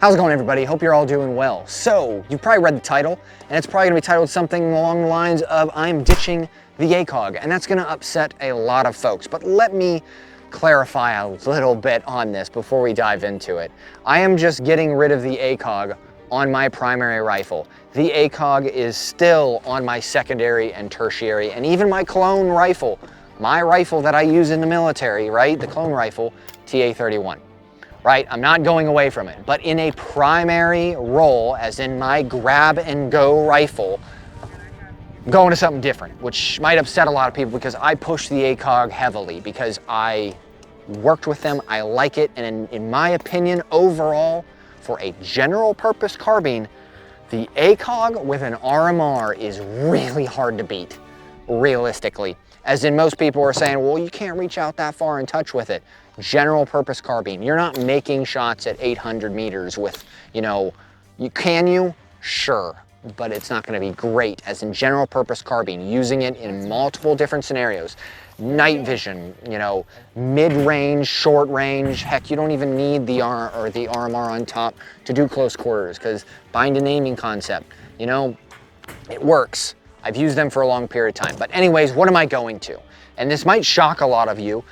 How's it going, everybody? Hope you're all doing well. So, you've probably read the title, and it's probably gonna be titled something along the lines of I'm ditching the ACOG, and that's gonna upset a lot of folks. But let me clarify a little bit on this before we dive into it. I am just getting rid of the ACOG on my primary rifle. The ACOG is still on my secondary and tertiary, and even my clone rifle, my rifle that I use in the military, right? The clone rifle, TA-31. Right, I'm not going away from it, but in a primary role, as in my grab and go rifle, going to something different, which might upset a lot of people because I push the ACOG heavily because I worked with them, I like it, and in my opinion, overall, for a general purpose carbine, the ACOG with an RMR is really hard to beat, realistically. As in, most people are saying, well, you can't reach out that far and touch with it. General purpose carbine. You're not making shots at 800 meters with, can you? Sure, but it's not gonna be great. As in general purpose carbine, using it in multiple different scenarios. Night vision, mid-range, short range. Heck, you don't even need the RMR on top to do close quarters because bind and aiming concept, it works. I've used them for a long period of time. But anyways, what am I going to? And this might shock a lot of you,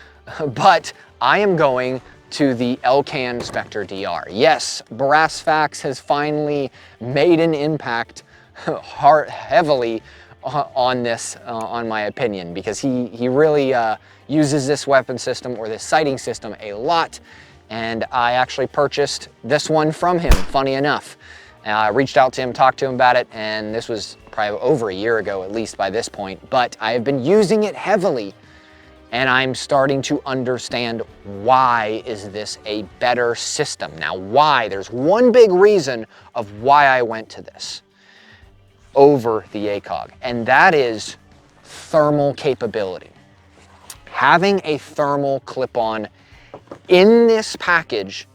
but I am going to the Elcan Spectre DR. Yes, Brass Facts has finally made an impact heavily on this, on my opinion, because he really uses this weapon system or this sighting system a lot. And I actually purchased this one from him, funny enough. I reached out to him, talked to him about it, and this was probably over a year ago, at least by this point, but I have been using it heavily, and I'm starting to understand why is this a better system. Now, why? There's one big reason of why I went to this over the ACOG, and that is thermal capability. Having a thermal clip-on in this package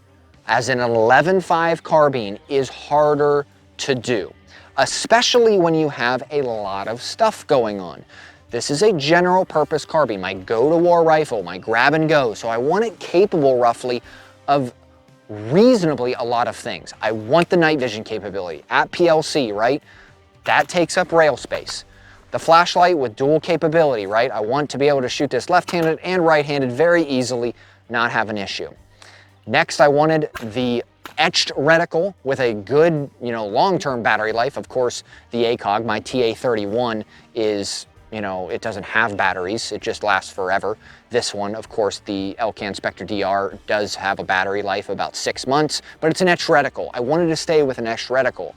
as an 11.5 carbine is harder to do, especially when you have a lot of stuff going on. This is a general purpose carbine, my go-to-war rifle, my grab and go, so I want it capable roughly of reasonably a lot of things. I want the night vision capability at PLC, right? That takes up rail space. The flashlight with dual capability, right? I want to be able to shoot this left-handed and right-handed very easily, not have an issue. Next, I wanted the etched reticle with a good, long-term battery life. Of course, the ACOG, my TA-31 is, it doesn't have batteries. It just lasts forever. This one, of course, the Elcan Spectre DR does have a battery life of about 6 months, but it's an etched reticle. I wanted to stay with an etched reticle.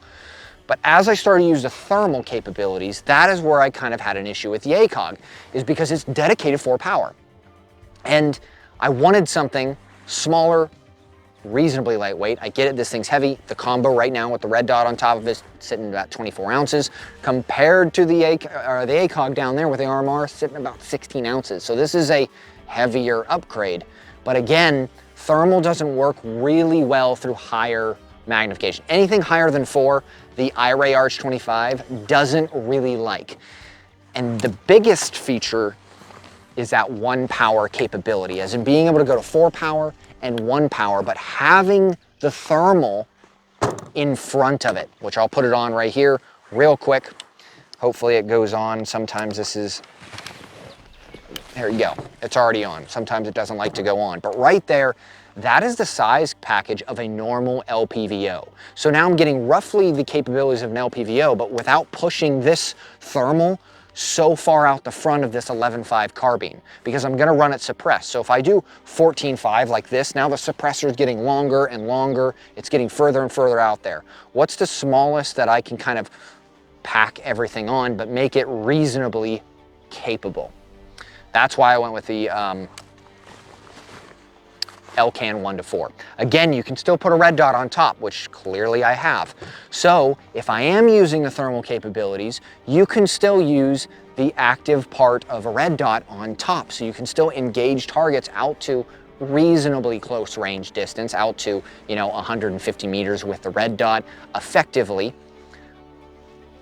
But as I started to use the thermal capabilities, that is where I kind of had an issue with the ACOG, is because it's dedicated for power. And I wanted something smaller, reasonably lightweight. I get it, this thing's heavy. The combo right now with the red dot on top of it is sitting at about 24 ounces compared to the ACOG down there with the RMR sitting about 16 ounces. So this is a heavier upgrade. But again, thermal doesn't work really well through higher magnification. Anything higher than 4, the iRay Arch 25 doesn't really like. And the biggest feature is that 1 power capability, as in being able to go to 4 power and 1 power, but having the thermal in front of it, which I'll put it on right here real quick. Hopefully it goes on. Sometimes this is, there you go, it's already on. Sometimes it doesn't like to go on, but right there, that is the size package of a normal LPVO. So now I'm getting roughly the capabilities of an LPVO, but without pushing this thermal so far out the front of this 11.5 carbine, because I'm gonna run it suppressed. So if I do 14.5 like this, now the suppressor is getting longer and longer. It's getting further and further out there. What's the smallest that I can kind of pack everything on, but make it reasonably capable? That's why I went with the Elcan 1-4. Again, you can still put a red dot on top, which clearly I have. So if I am using the thermal capabilities, you can still use the active part of a red dot on top. So you can still engage targets out to reasonably close range distance, out to 150 meters with the red dot effectively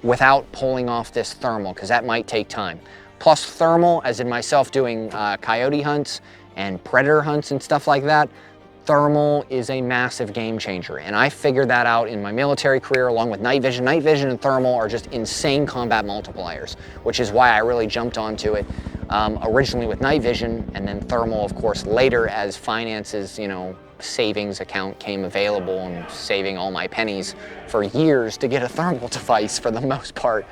without pulling off this thermal, because that might take time. Plus thermal, as in myself doing coyote hunts and predator hunts and stuff like that, thermal is a massive game changer. And I figured that out in my military career along with night vision. Night vision and thermal are just insane combat multipliers, which is why I really jumped onto it originally with night vision, and then thermal, of course, later as finances, you know, savings account came available and saving all my pennies for years to get a thermal device for the most part.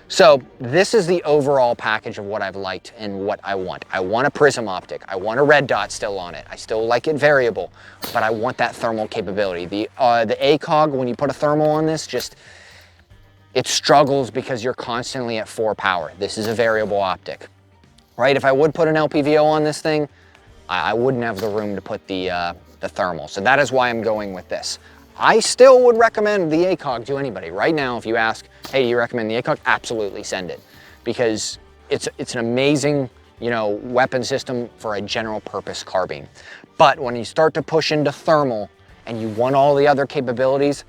So this is the overall package of what I've liked and what I want. I want a prism optic. I want a red dot still on it. I still like it variable, but I want that thermal capability. The ACOG, when you put a thermal on this, it struggles because you're constantly at 4 power. This is a variable optic, right? If I would put an LPVO on this thing, I wouldn't have the room to put the thermal. So that is why I'm going with this. I still would recommend the ACOG to anybody. Right now, if you ask, hey, do you recommend the ACOG? Absolutely send it, because it's an amazing, you know, weapon system for a general purpose carbine. But when you start to push into thermal and you want all the other capabilities,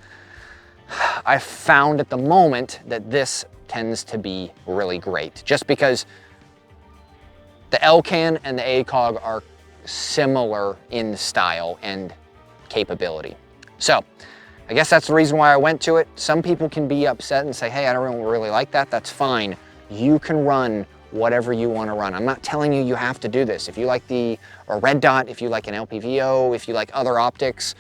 I found at the moment that this tends to be really great, just because the LCAN and the ACOG are similar in style and capability. So I guess that's the reason why I went to it. Some people can be upset and say, hey, I don't really like that. That's fine. You can run whatever you want to run. I'm not telling you you have to do this. If you like a red dot, if you like an LPVO, if you like other optics,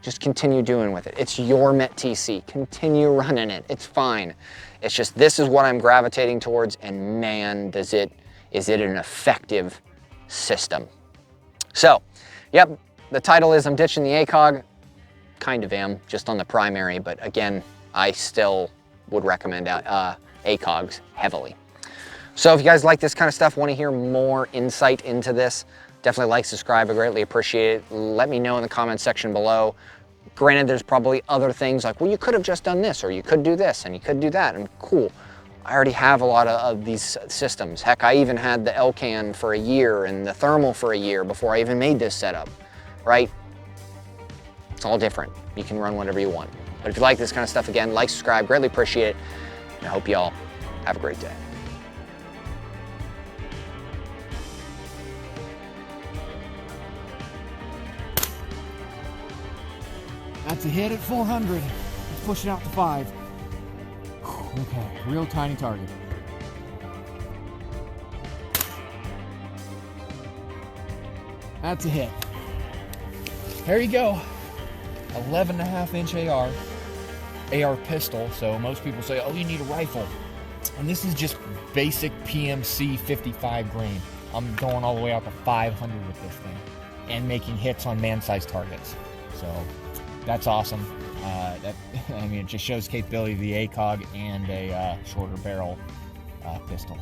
just continue doing with it. It's your MET-TC. Continue running it. It's fine. It's just, this is what I'm gravitating towards, and man, is it an effective system. So, yep, the title is I'm ditching the ACOG. Kind of am, just on the primary, but again, I still would recommend ACOGs heavily. So if you guys like this kind of stuff, want to hear more insight into this, definitely like, subscribe, I greatly appreciate it. Let me know in the comments section below. Granted, there's probably other things like, well, you could have just done this, or you could do this, and you could do that, and cool. I already have a lot of these systems. Heck, I even had the LCAN for a year and the thermal for a year before I even made this setup, right? It's all different. You can run whatever you want. But if you like this kind of stuff, again, like, subscribe, greatly appreciate it. And I hope you all have a great day. That's a hit at 400. Let's push it out to 5. Okay, real tiny target. That's a hit. There you go. 11.5-inch AR pistol. So most people say, oh, you need a rifle. And this is just basic PMC 55 grain. I'm going all the way out to 500 with this thing and making hits on man-sized targets. So that's awesome. I mean, it just shows capability of the ACOG and a shorter barrel pistol.